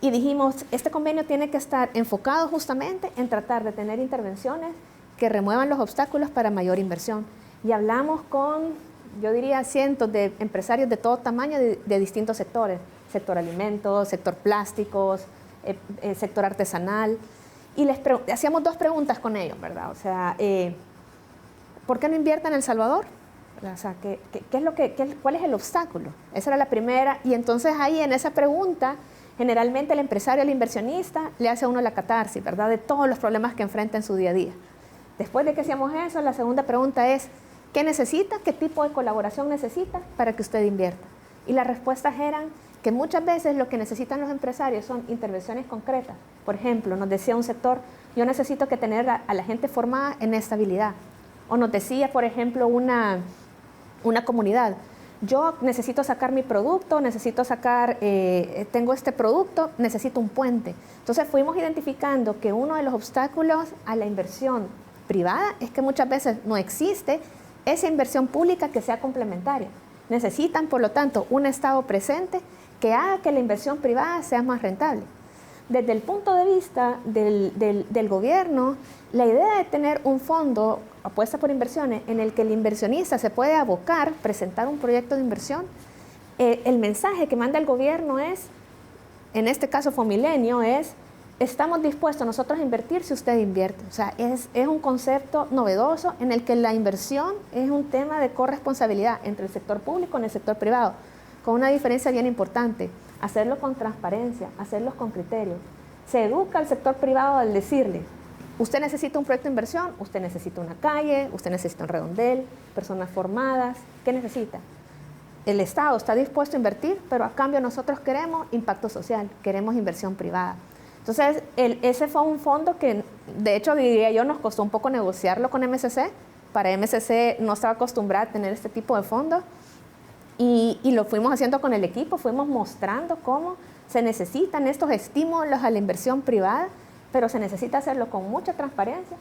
Y dijimos, este convenio tiene que estar enfocado justamente en tratar de tener intervenciones que remuevan los obstáculos para mayor inversión. Y hablamos con, yo diría, cientos de empresarios de todo tamaño de distintos sectores, sector alimentos, sector plásticos, sector artesanal, y hacíamos dos preguntas con ellos, ¿verdad? O sea, ¿por qué no invierten en El Salvador? O sea, ¿cuál es el obstáculo? Esa era la primera, y entonces ahí en esa pregunta, generalmente el empresario, el inversionista, le hace a uno la catarsis, ¿verdad?, de todos los problemas que enfrenta en su día a día. Después de que hacíamos eso, la segunda pregunta es, ¿qué necesita? ¿Qué tipo de colaboración necesita para que usted invierta? Y las respuestas eran que muchas veces lo que necesitan los empresarios son intervenciones concretas. Por ejemplo, nos decía un sector, yo necesito que tener a la gente formada en estabilidad. O nos decía, por ejemplo, una comunidad, yo necesito sacar mi producto, tengo este producto, necesito un puente. Entonces fuimos identificando que uno de los obstáculos a la inversión privada es que muchas veces no existe esa inversión pública que sea complementaria. Necesitan, por lo tanto, un Estado presente que haga que la inversión privada sea más rentable. Desde el punto de vista del gobierno, la idea de tener un fondo apuesta por inversiones en el que el inversionista se puede abocar, presentar un proyecto de inversión, el mensaje que manda el gobierno es, en este caso Fomilenio, es: estamos dispuestos nosotros a invertir si usted invierte. O sea, es un concepto novedoso en el que la inversión es un tema de corresponsabilidad entre el sector público y el sector privado, con una diferencia bien importante: hacerlo con transparencia, hacerlo con criterio. Se educa al sector privado al decirle, usted necesita un proyecto de inversión, usted necesita una calle, usted necesita un redondel, personas formadas, ¿qué necesita? El Estado está dispuesto a invertir, pero a cambio nosotros queremos impacto social, queremos inversión privada. Entonces, ese fue un fondo que, de hecho, diría yo, nos costó un poco negociarlo con MSC. Para MSC no estaba acostumbrada a tener este tipo de fondos. Y lo fuimos haciendo con el equipo, fuimos mostrando cómo se necesitan estos estímulos a la inversión privada, pero se necesita hacerlo con mucha transparencia,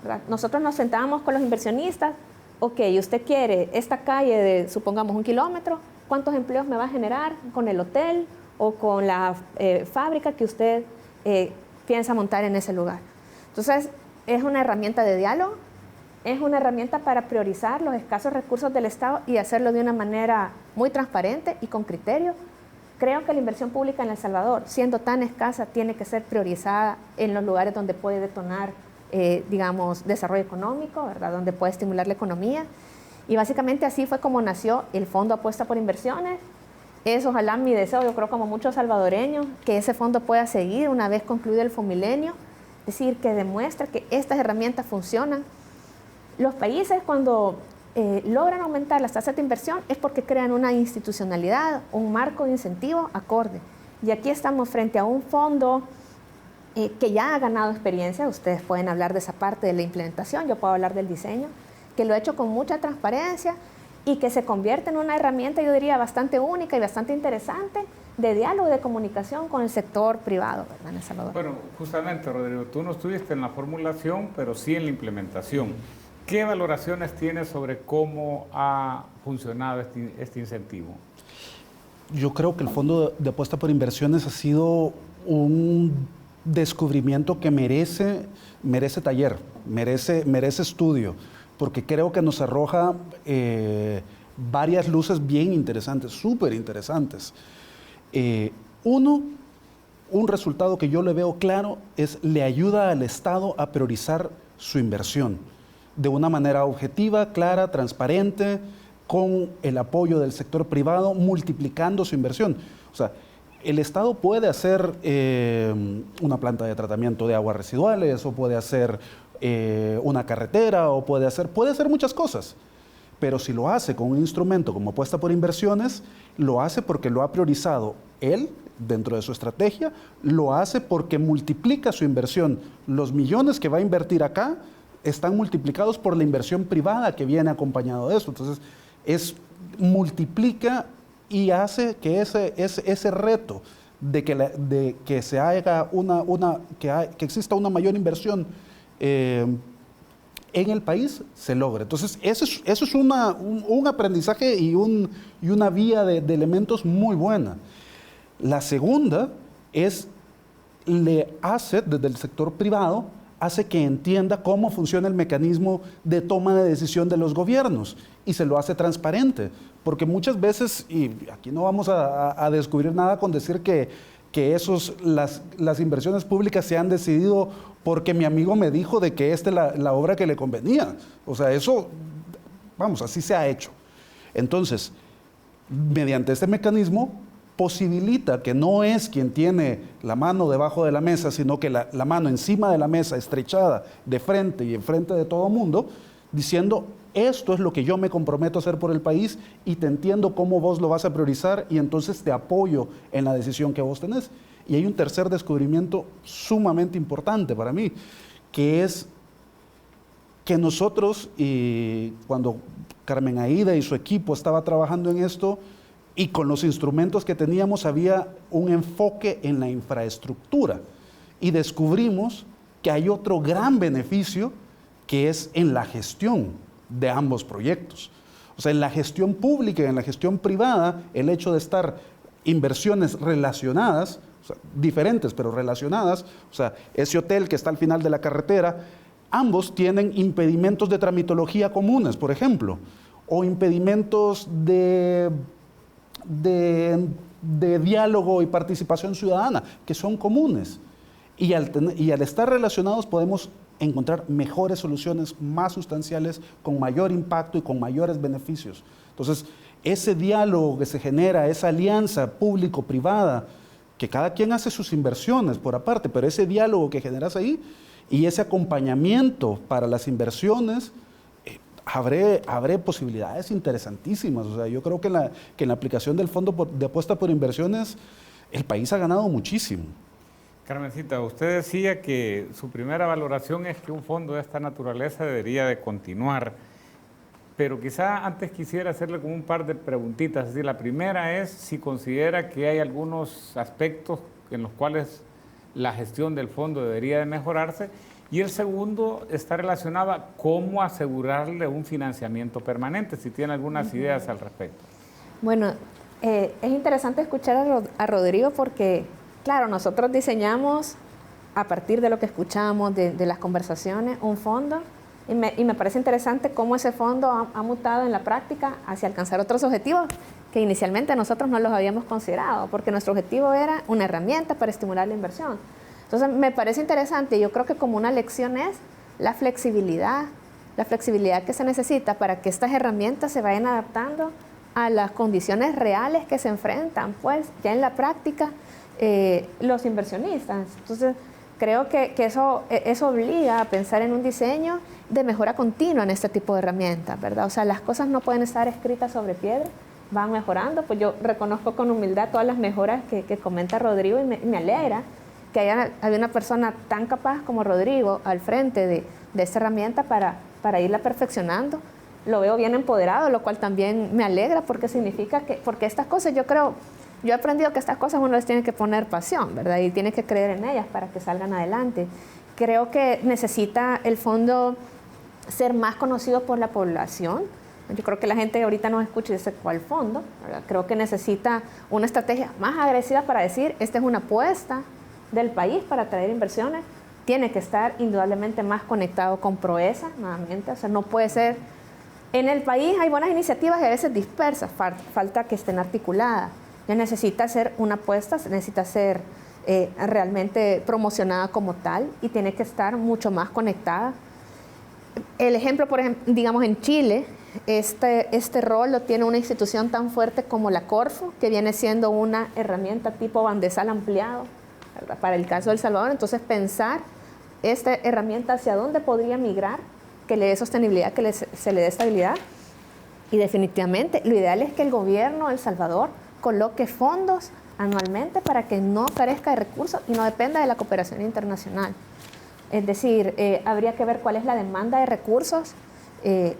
¿verdad? Nosotros nos sentábamos con los inversionistas, ok, usted quiere esta calle de, supongamos, 1 kilómetro, ¿cuántos empleos me va a generar con el hotel o con la fábrica que usted piensa montar en ese lugar? Entonces, es una herramienta de diálogo, es una herramienta para priorizar los escasos recursos del Estado y hacerlo de una manera muy transparente y con criterio. Creo que la inversión pública en El Salvador, siendo tan escasa, tiene que ser priorizada en los lugares donde puede detonar, digamos, desarrollo económico, ¿verdad?, donde puede estimular la economía. Y básicamente así fue como nació el Fondo Apuesta por Inversiones. Es ojalá mi deseo, yo creo como muchos salvadoreños, que ese fondo pueda seguir una vez concluido el Fomilenio, decir, que demuestre que estas herramientas funcionan. Los países cuando logran aumentar las tasas de inversión es porque crean una institucionalidad, un marco de incentivo acorde. Y aquí estamos frente a un fondo que ya ha ganado experiencia. Ustedes pueden hablar de esa parte de la implementación, yo puedo hablar del diseño, que lo ha hecho con mucha transparencia y que se convierte en una herramienta, yo diría, bastante única y bastante interesante de diálogo y de comunicación con el sector privado, ¿verdad, en El Salvador? Bueno, justamente, Rodrigo, tú no estuviste en la formulación, pero sí en la implementación. ¿Qué valoraciones tienes sobre cómo ha funcionado este incentivo? Yo creo que el Fondo de Apuesta por Inversiones ha sido un descubrimiento que merece taller, merece estudio, porque creo que nos arroja varias luces bien interesantes, súper interesantes. Un resultado que yo le veo claro es le ayuda al Estado a priorizar su inversión de una manera objetiva, clara, transparente, con el apoyo del sector privado, multiplicando su inversión. O sea, el Estado puede hacer una planta de tratamiento de aguas residuales, o puede hacer una carretera, o puede hacer muchas cosas. Pero si lo hace con un instrumento como Apuesta por Inversiones, lo hace porque lo ha priorizado él dentro de su estrategia, lo hace porque multiplica su inversión. Los millones que va a invertir acá están multiplicados por la inversión privada que viene acompañado de eso. Entonces, multiplica y hace que ese reto de que se haga que exista una mayor inversión en el país se logre. Entonces, eso es un aprendizaje y una vía de elementos muy buena. La segunda le hace desde el sector privado, hace que entienda cómo funciona el mecanismo de toma de decisión de los gobiernos y se lo hace transparente, porque muchas veces, y aquí no vamos a descubrir nada con decir que las inversiones públicas se han decidido porque mi amigo me dijo de que esta es la obra que le convenía. O sea, eso, vamos, así se ha hecho. Entonces, mediante este mecanismo, posibilita que no es quien tiene la mano debajo de la mesa, sino que la mano encima de la mesa, estrechada de frente y enfrente de todo mundo, diciendo, esto es lo que yo me comprometo a hacer por el país y te entiendo cómo vos lo vas a priorizar y entonces te apoyo en la decisión que vos tenés. Y hay un tercer descubrimiento sumamente importante para mí, que es que nosotros, y cuando Carmen Aida y su equipo estaba trabajando en esto, y con los instrumentos que teníamos había un enfoque en la infraestructura y descubrimos que hay otro gran beneficio que es en la gestión de ambos proyectos. O sea, en la gestión pública y en la gestión privada, el hecho de estar inversiones relacionadas, o sea, diferentes pero relacionadas, o sea, ese hotel que está al final de la carretera, ambos tienen impedimentos de tramitología comunes, por ejemplo, o impedimentos de diálogo y participación ciudadana, que son comunes. Y al estar relacionados podemos encontrar mejores soluciones más sustanciales, con mayor impacto y con mayores beneficios. Entonces, ese diálogo que se genera, esa alianza público-privada, que cada quien hace sus inversiones por aparte, pero ese diálogo que generas ahí y ese acompañamiento para las inversiones, abre posibilidades interesantísimas. O sea, yo creo que en la aplicación del Fondo de Apuesta por Inversiones, el país ha ganado muchísimo. Carmencita, usted decía que su primera valoración es que un fondo de esta naturaleza debería de continuar, pero quizá antes quisiera hacerle como un par de preguntitas. Es decir, la primera es si considera que hay algunos aspectos en los cuales la gestión del fondo debería de mejorarse, y el segundo está relacionado a cómo asegurarle un financiamiento permanente, si tiene algunas ideas al respecto. Bueno, es interesante escuchar a Rodrigo porque, claro, nosotros diseñamos a partir de lo que escuchamos, de las conversaciones, un fondo, y me parece interesante cómo ese fondo ha mutado en la práctica hacia alcanzar otros objetivos que inicialmente nosotros no los habíamos considerado, porque nuestro objetivo era una herramienta para estimular la inversión. Entonces, me parece interesante, yo creo que como una lección es la flexibilidad que se necesita para que estas herramientas se vayan adaptando a las condiciones reales que se enfrentan, pues, ya en la práctica, los inversionistas. Entonces, Creo que eso obliga a pensar en un diseño de mejora continua en este tipo de herramientas, ¿verdad? O sea, las cosas no pueden estar escritas sobre piedra, van mejorando. Pues yo reconozco con humildad todas las mejoras que comenta Rodrigo y me alegra que haya una persona tan capaz como Rodrigo al frente de esta herramienta para irla perfeccionando. Lo veo bien empoderado, lo cual también me alegra porque significa porque estas cosas yo he aprendido que estas cosas uno les tiene que poner pasión, ¿verdad? Y tiene que creer en ellas para que salgan adelante. Creo que necesita el fondo ser más conocido por la población. Yo creo que la gente ahorita nos escucha y dice, ¿cuál fondo? ¿Verdad? Creo que necesita una estrategia más agresiva para decir, esta es una apuesta del país para atraer inversiones. Tiene que estar indudablemente más conectado con Proesa, nuevamente. O sea, no puede ser... En el país hay buenas iniciativas y a veces dispersas, falta que estén articuladas. Ya necesita ser una apuesta, necesita ser realmente promocionada como tal y tiene que estar mucho más conectada. El ejemplo, por ejemplo, digamos en Chile, este rol lo tiene una institución tan fuerte como la Corfo, que viene siendo una herramienta tipo bandesal ampliado, ¿verdad? Para el caso de El Salvador. Entonces pensar esta herramienta hacia dónde podría migrar, que le dé sostenibilidad, que se le dé estabilidad. Y definitivamente lo ideal es que el gobierno de El Salvador coloque fondos anualmente para que no carezca de recursos y no dependa de la cooperación internacional. Es decir, habría que ver cuál es la demanda de recursos,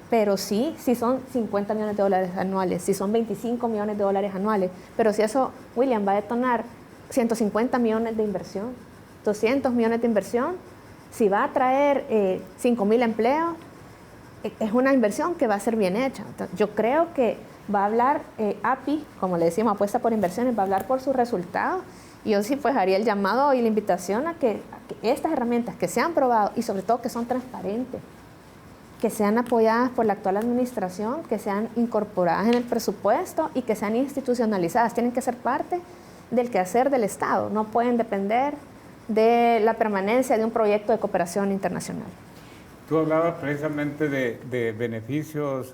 pero sí, si son 50 millones de dólares anuales, si son 25 millones de dólares anuales, pero si eso, William, va a detonar 150 millones de inversión, 200 millones de inversión, si va a traer 5,000 empleos, es una inversión que va a ser bien hecha. Entonces, yo creo que va a hablar API, como le decimos, apuesta por inversiones, va a hablar por sus resultados. Y yo sí pues haría el llamado y la invitación a que estas herramientas que se han probado y sobre todo que son transparentes, que sean apoyadas por la actual administración, que sean incorporadas en el presupuesto y que sean institucionalizadas. Tienen que ser parte del quehacer del Estado, no pueden depender de la permanencia de un proyecto de cooperación internacional. Tú hablabas precisamente de beneficios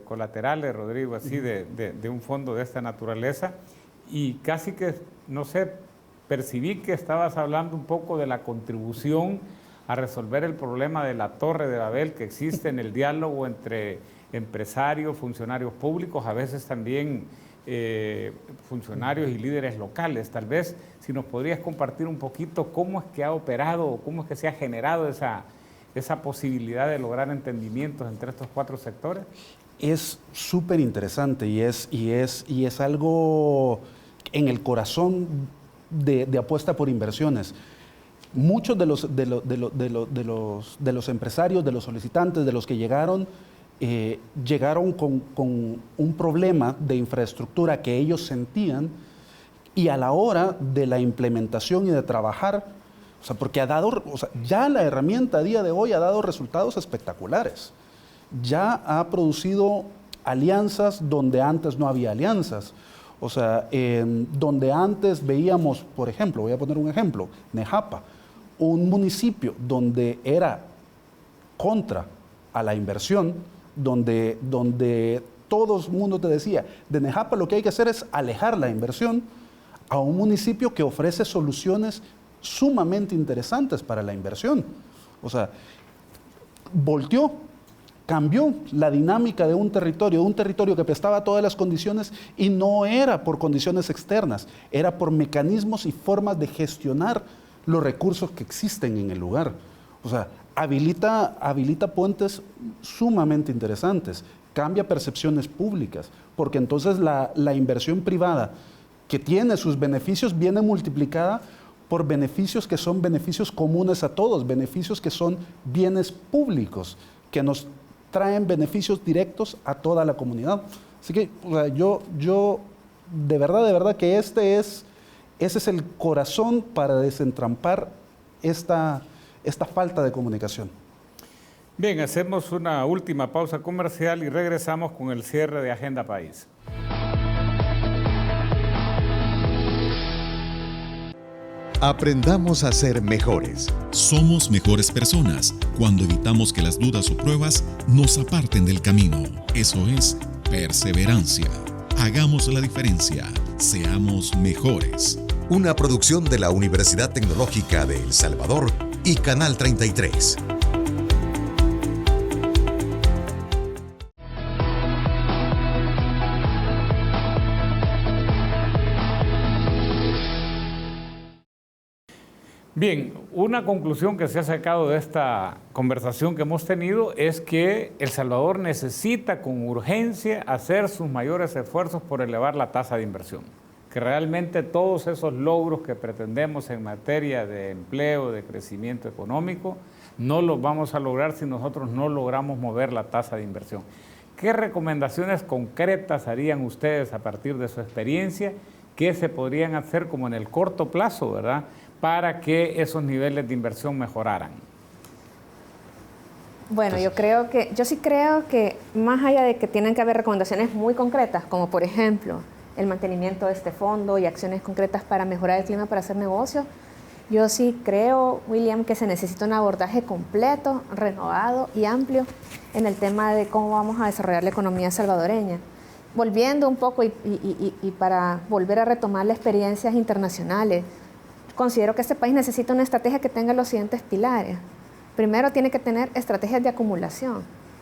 colaterales, Rodrigo, así de un fondo de esta naturaleza, y casi que, no sé, percibí que estabas hablando un poco de la contribución a resolver el problema de la Torre de Babel que existe en el diálogo entre empresarios, funcionarios públicos, a veces también funcionarios y líderes locales. Tal vez si nos podrías compartir un poquito cómo es que ha operado o cómo es que se ha generado esa posibilidad de lograr entendimientos entre estos cuatro sectores. Es súper interesante y es algo en el corazón de apuesta por inversiones. Muchos de los empresarios, de los solicitantes, de los que llegaron con un problema de infraestructura que ellos sentían, y a la hora de la implementación y de trabajar, o sea, porque ya la herramienta a día de hoy ha dado resultados espectaculares. Ya ha producido alianzas donde antes no había alianzas. O sea, donde antes veíamos, por ejemplo, voy a poner un ejemplo, Nejapa, un municipio donde era contra a la inversión, donde todo el mundo te decía, de Nejapa lo que hay que hacer es alejar la inversión, a un municipio que ofrece soluciones sumamente interesantes para la inversión. O sea, volteó, cambió la dinámica de un territorio que prestaba todas las condiciones y no era por condiciones externas, era por mecanismos y formas de gestionar los recursos que existen en el lugar. O sea, habilita puentes sumamente interesantes, cambia percepciones públicas, porque entonces la inversión privada que tiene sus beneficios viene multiplicada por beneficios que son beneficios comunes a todos, beneficios que son bienes públicos, que nos traen beneficios directos a toda la comunidad. Así que o sea, yo de verdad que ese es el corazón para desentrampar esta falta de comunicación. Bien, hacemos una última pausa comercial y regresamos con el cierre de Agenda País. Aprendamos a ser mejores. Somos mejores personas cuando evitamos que las dudas o pruebas nos aparten del camino. Eso es perseverancia. Hagamos la diferencia. Seamos mejores. Una producción de la Universidad Tecnológica de El Salvador y Canal 33. Bien, una conclusión que se ha sacado de esta conversación que hemos tenido es que El Salvador necesita con urgencia hacer sus mayores esfuerzos por elevar la tasa de inversión. Que realmente todos esos logros que pretendemos en materia de empleo, de crecimiento económico, no los vamos a lograr si nosotros no logramos mover la tasa de inversión. ¿Qué recomendaciones concretas harían ustedes a partir de su experiencia que se podrían hacer como en el corto plazo, ¿verdad?, para que esos niveles de inversión mejoraran? Bueno, yo sí creo que más allá de que tienen que haber recomendaciones muy concretas, como por ejemplo el mantenimiento de este fondo y acciones concretas para mejorar el clima para hacer negocios, yo sí creo, William, que se necesita un abordaje completo, renovado y amplio en el tema de cómo vamos a desarrollar la economía salvadoreña. Volviendo un poco y para volver a retomar las experiencias internacionales, considero que este país necesita una estrategia que tenga los siguientes pilares. Primero, tiene que tener estrategias de acumulación.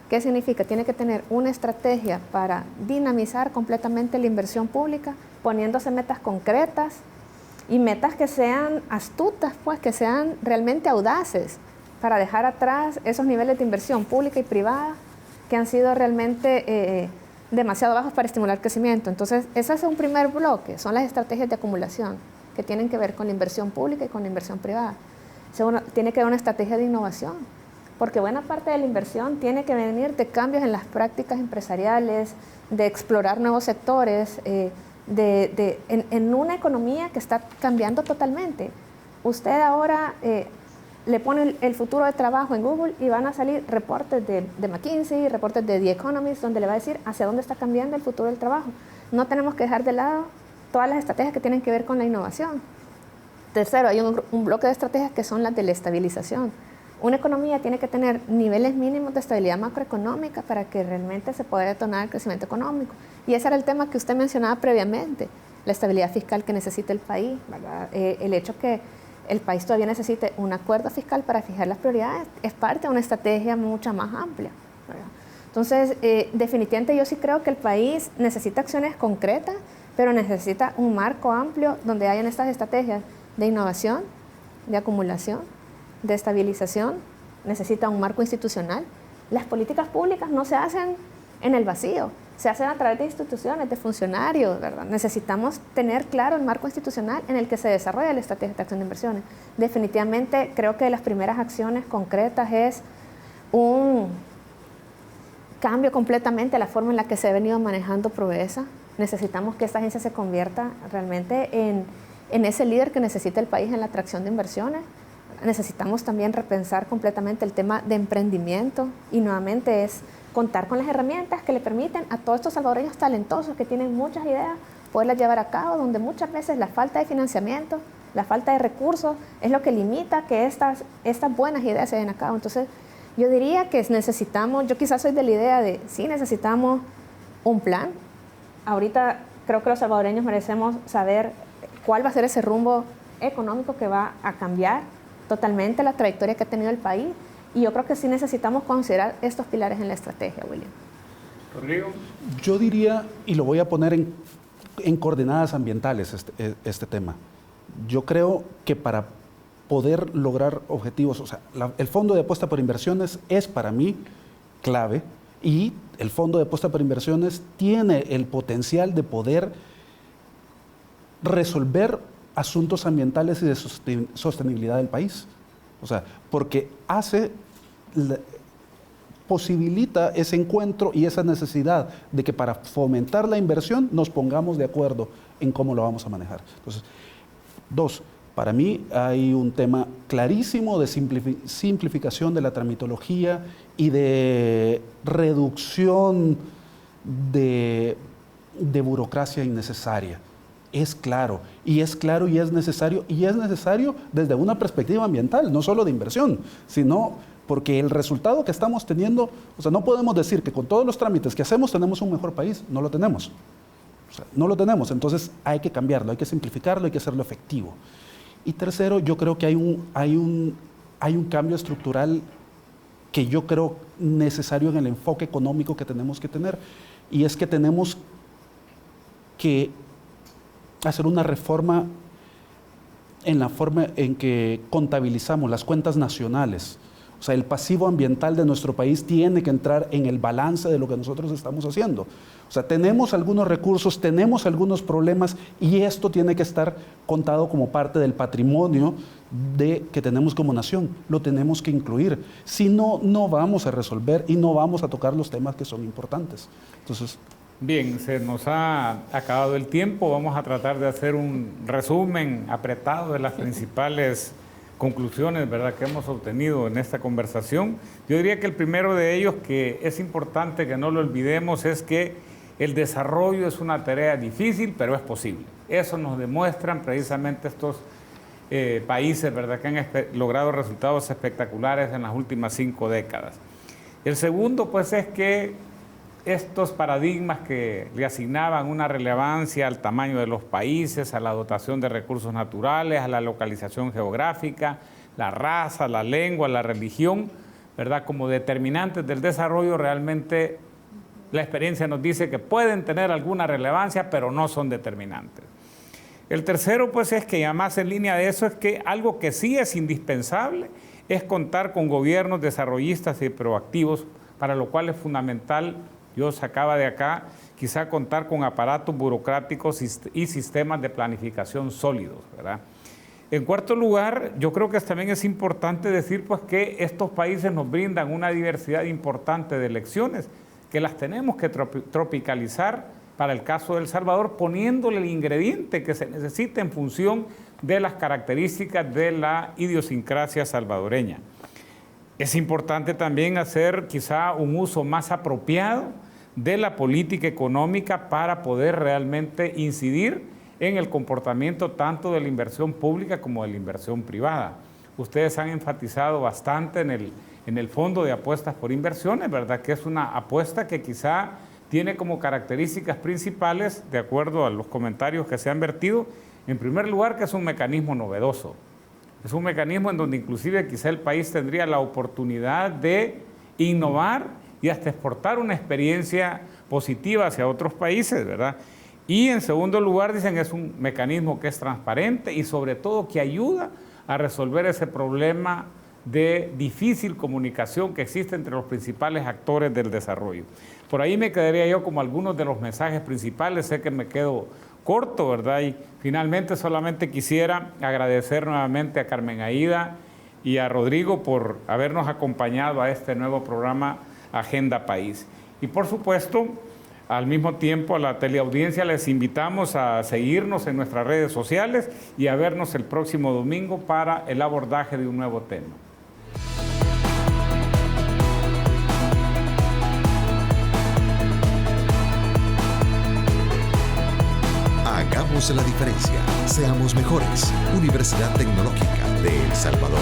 ¿Qué significa? Tiene que tener una estrategia para dinamizar completamente la inversión pública, poniéndose metas concretas y metas que sean astutas, pues, que sean realmente audaces, para dejar atrás esos niveles de inversión pública y privada que han sido realmente demasiado bajos para estimular crecimiento. Entonces, ese es un primer bloque, son las estrategias de acumulación, que tienen que ver con la inversión pública y con la inversión privada. Segundo, tiene que haber una estrategia de innovación, porque buena parte de la inversión tiene que venir de cambios en las prácticas empresariales, de explorar nuevos sectores, en una economía que está cambiando totalmente. Usted ahora le pone el futuro de trabajo en Google y van a salir reportes de McKinsey, reportes de The Economist, donde le va a decir hacia dónde está cambiando el futuro del trabajo. No tenemos que dejar de lado todas las estrategias que tienen que ver con la innovación. Tercero, hay un bloque de estrategias que son las de la estabilización. Una economía tiene que tener niveles mínimos de estabilidad macroeconómica para que realmente se pueda detonar el crecimiento económico. Y ese era el tema que usted mencionaba previamente, la estabilidad fiscal que necesita el país, ¿verdad? El hecho que el país todavía necesite un acuerdo fiscal para fijar las prioridades es parte de una estrategia mucho más amplia, ¿verdad? Entonces, definitivamente yo sí creo que el país necesita acciones concretas, pero necesita un marco amplio donde hayan estas estrategias de innovación, de acumulación, de estabilización. Necesita un marco institucional. Las políticas públicas no se hacen en el vacío, se hacen a través de instituciones, de funcionarios, ¿verdad? Necesitamos tener claro el marco institucional en el que se desarrolla la estrategia de acción de inversiones. Definitivamente creo que las primeras acciones concretas es un cambio completamente a la forma en la que se ha venido manejando PROESA. Necesitamos que esta agencia se convierta realmente en ese líder que necesita el país en la atracción de inversiones. Necesitamos también repensar completamente el tema de emprendimiento y nuevamente es contar con las herramientas que le permiten a todos estos salvadoreños talentosos que tienen muchas ideas poderlas llevar a cabo, donde muchas veces la falta de financiamiento, la falta de recursos es lo que limita que estas buenas ideas se den a cabo. Entonces yo diría que necesitamos, yo quizás soy de la idea de sí necesitamos un plan. Ahorita creo que los salvadoreños merecemos saber cuál va a ser ese rumbo económico que va a cambiar totalmente la trayectoria que ha tenido el país. Y yo creo que sí necesitamos considerar estos pilares en la estrategia, William. Rodrigo. Yo diría, y lo voy a poner en coordenadas ambientales este tema. Yo creo que para poder lograr objetivos, o sea, el Fondo de Apuesta por Inversiones es para mí clave, y el Fondo de Apuesta por Inversiones tiene el potencial de poder resolver asuntos ambientales y de sostenibilidad del país. O sea, porque posibilita ese encuentro y esa necesidad de que para fomentar la inversión nos pongamos de acuerdo en cómo lo vamos a manejar. Entonces, dos, para mí hay un tema clarísimo de simplificación de la tramitología y de reducción de burocracia innecesaria. Es claro y es necesario desde una perspectiva ambiental, no solo de inversión, sino porque el resultado que estamos teniendo, o sea, no podemos decir que con todos los trámites que hacemos tenemos un mejor país, no lo tenemos. O sea, no lo tenemos, entonces hay que cambiarlo, hay que simplificarlo, hay que hacerlo efectivo. Y tercero, yo creo que hay un cambio estructural que yo creo necesario en el enfoque económico que tenemos que tener, y es que tenemos que hacer una reforma en la forma en que contabilizamos las cuentas nacionales. O sea, el pasivo ambiental de nuestro país tiene que entrar en el balance de lo que nosotros estamos haciendo. O sea, tenemos algunos recursos, tenemos algunos problemas, y esto tiene que estar contado como parte del patrimonio que tenemos como nación. Lo tenemos que incluir. Si no, no vamos a resolver y no vamos a tocar los temas que son importantes. Entonces, bien, se nos ha acabado el tiempo. Vamos a tratar de hacer un resumen apretado de las principales conclusiones, ¿verdad?, que hemos obtenido en esta conversación. Yo diría que el primero de ellos, que es importante que no lo olvidemos, es que el desarrollo es una tarea difícil, pero es posible. Eso nos demuestran precisamente estos países, ¿verdad?, que han logrado resultados espectaculares en las últimas 5 décadas. El segundo, pues, es que estos paradigmas que le asignaban una relevancia al tamaño de los países, a la dotación de recursos naturales, a la localización geográfica, la raza, la lengua, la religión, ¿verdad?, como determinantes del desarrollo, realmente la experiencia nos dice que pueden tener alguna relevancia, pero no son determinantes. El tercero, pues, es que, además en línea de eso, es que algo que sí es indispensable es contar con gobiernos desarrollistas y proactivos, para lo cual es fundamental, yo sacaba de acá, quizá contar con aparatos burocráticos y sistemas de planificación sólidos, ¿verdad? En cuarto lugar, yo creo que también es importante decir, pues, que estos países nos brindan una diversidad importante de elecciones, que las tenemos que tropicalizar para el caso de El Salvador, poniéndole el ingrediente que se necesita en función de las características de la idiosincrasia salvadoreña. Es importante también hacer quizá un uso más apropiado de la política económica para poder realmente incidir en el comportamiento tanto de la inversión pública como de la inversión privada. Ustedes han enfatizado bastante en el Fondo de Apuestas por Inversiones, ¿verdad?, que es una apuesta que quizá tiene como características principales, de acuerdo a los comentarios que se han vertido, en primer lugar, que es un mecanismo novedoso. Es un mecanismo en donde inclusive quizá el país tendría la oportunidad de innovar y hasta exportar una experiencia positiva hacia otros países, ¿verdad? Y en segundo lugar, dicen, es un mecanismo que es transparente y sobre todo que ayuda a resolver ese problema de difícil comunicación que existe entre los principales actores del desarrollo. Por ahí me quedaría yo como algunos de los mensajes principales, sé que me quedo corto, ¿verdad? Y finalmente solamente quisiera agradecer nuevamente a Carmen Aida y a Rodrigo por habernos acompañado a este nuevo programa Agenda País. Y por supuesto, al mismo tiempo a la teleaudiencia les invitamos a seguirnos en nuestras redes sociales y a vernos el próximo domingo para el abordaje de un nuevo tema. Hagamos la diferencia. Seamos mejores. Universidad Tecnológica de El Salvador.